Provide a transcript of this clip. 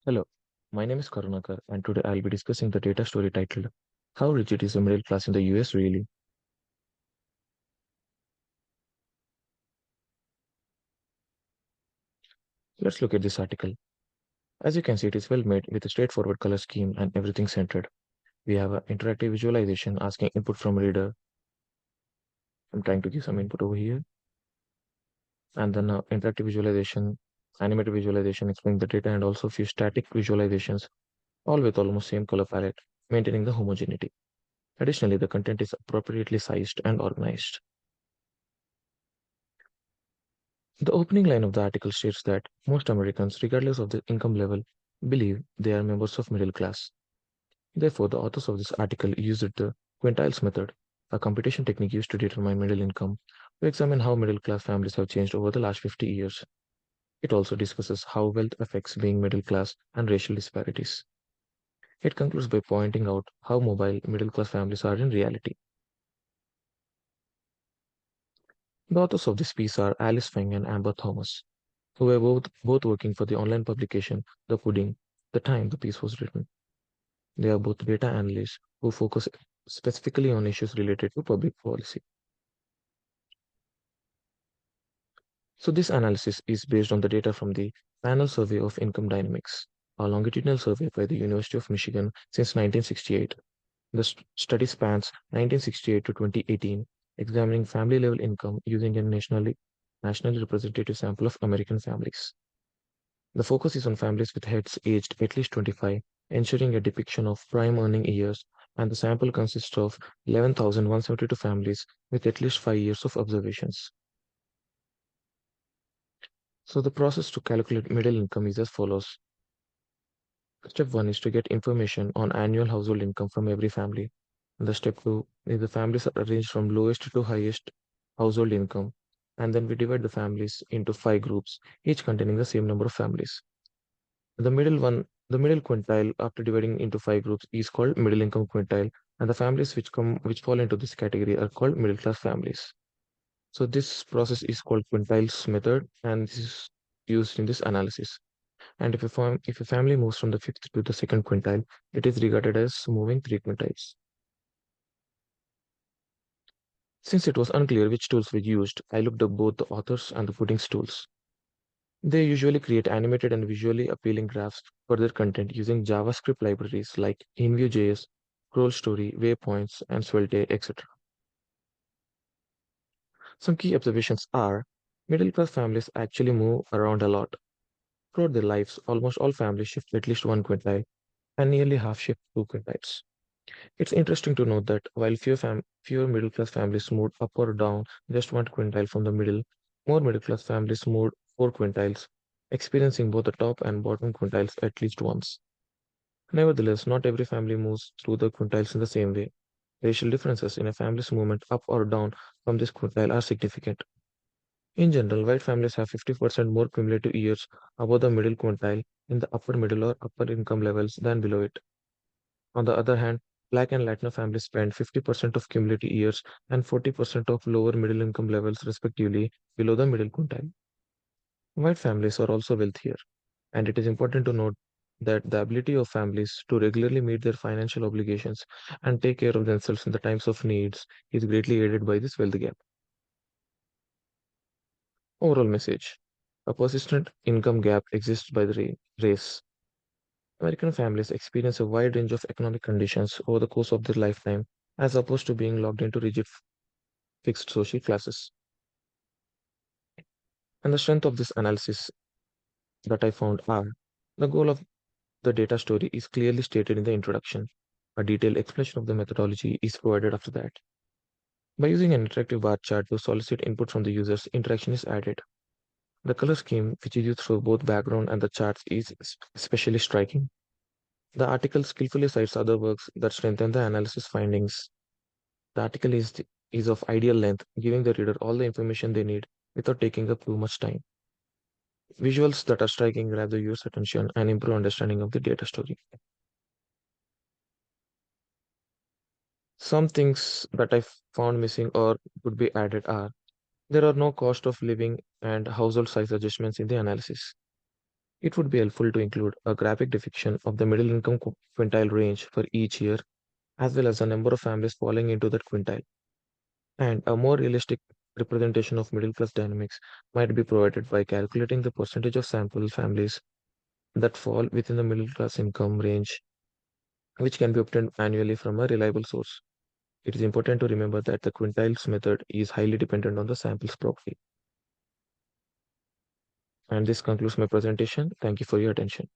Hello, my name is Karunakar, and today I'll be discussing the data story titled How Rigid is the Middle Class in the US Really? Let's look at this article. As you can see, it is well made with a straightforward color scheme and everything centered. We have an interactive visualization asking input from reader. I'm trying to give some input over here. And then interactive visualization, animated visualization explaining the data, and also a few static visualizations, all with almost same color palette, maintaining the homogeneity. Additionally, the content is appropriately sized and organized. The opening line of the article states that most Americans, regardless of their income level, believe they are members of middle class. Therefore, the authors of this article used the quintiles method, a computation technique used to determine middle income, to examine how middle class families have changed over the last 50 years. It also discusses how wealth affects being middle class and racial disparities. It concludes by pointing out how mobile middle class families are in reality. The authors of this piece are Alice Feng and Amber Thomas, who were both working for the online publication The Pudding, the time the piece was written. They are both data analysts who focus specifically on issues related to public policy. So, this analysis is based on the data from the Panel Survey of Income Dynamics, a longitudinal survey by the University of Michigan since 1968. The study spans 1968 to 2018, examining family level income using a nationally representative sample of American families. The focus is on families with heads aged at least 25, ensuring a depiction of prime earning years, and the sample consists of 11,172 families with at least 5 years of observations. So the process to calculate middle income is as follows. Step 1 is to get information on annual household income from every family. And the step 2 is the families are arranged from lowest to highest household income. And then we divide the families into 5 groups, each containing the same number of families. The middle quintile after dividing into 5 groups is called middle income quintile, and the families which fall into this category are called middle class families. So this process is called quintiles method, and this is used in this analysis. And if a family moves from the fifth to the second quintile, it is regarded as moving 3 quintiles. Since it was unclear which tools were used, I looked up both the authors and the pudding's tools. They usually create animated and visually appealing graphs for their content using JavaScript libraries like InVue.js, Scrollstory, Waypoints, and Svelte, etc. Some key observations are middle class families actually move around a lot. Throughout their lives, almost all families shift at least 1 quintile, and nearly half shift 2 quintiles. It's interesting to note that while fewer middle class families moved up or down just 1 quintile from the middle, more middle class families moved 4 quintiles, experiencing both the top and bottom quintiles at least once. Nevertheless, not every family moves through the quintiles in the same way. Racial differences in a family's movement up or down from this quintile are significant. In general, white families have 50% more cumulative years above the middle quintile in the upper middle or upper income levels than below it. On the other hand, Black and Latino families spend 50% of cumulative years and 40% of lower middle income levels, respectively, below the middle quintile. White families are also wealthier, and it is important to note that the ability of families to regularly meet their financial obligations and take care of themselves in the times of needs is greatly aided by this wealth gap. Overall message: a persistent income gap exists by the race. American families experience a wide range of economic conditions over the course of their lifetime, as opposed to being locked into rigid fixed social classes. And the strength of this analysis that I found are the goal of the data story is clearly stated in the introduction. A detailed explanation of the methodology is provided after that. By using an interactive bar chart to solicit input from the users, interaction is added. The color scheme, which is used for both background and the charts, is especially striking. The article skillfully cites other works that strengthen the analysis findings. The article is of ideal length, giving the reader all the information they need without taking up too much time. Visuals that are striking grab the viewer's attention and improve understanding of the data story. Some things that I found missing or could be added are there are no cost of living and household size adjustments in the analysis. It would be helpful to include a graphic depiction of the middle income quintile range for each year, as well as the number of families falling into that quintile. And a more realistic representation of middle class dynamics might be provided by calculating the percentage of sample families that fall within the middle class income range, which can be obtained annually from a reliable source. It is important to remember that the quintiles method is highly dependent on the samples property. And this concludes my presentation. Thank you for your attention.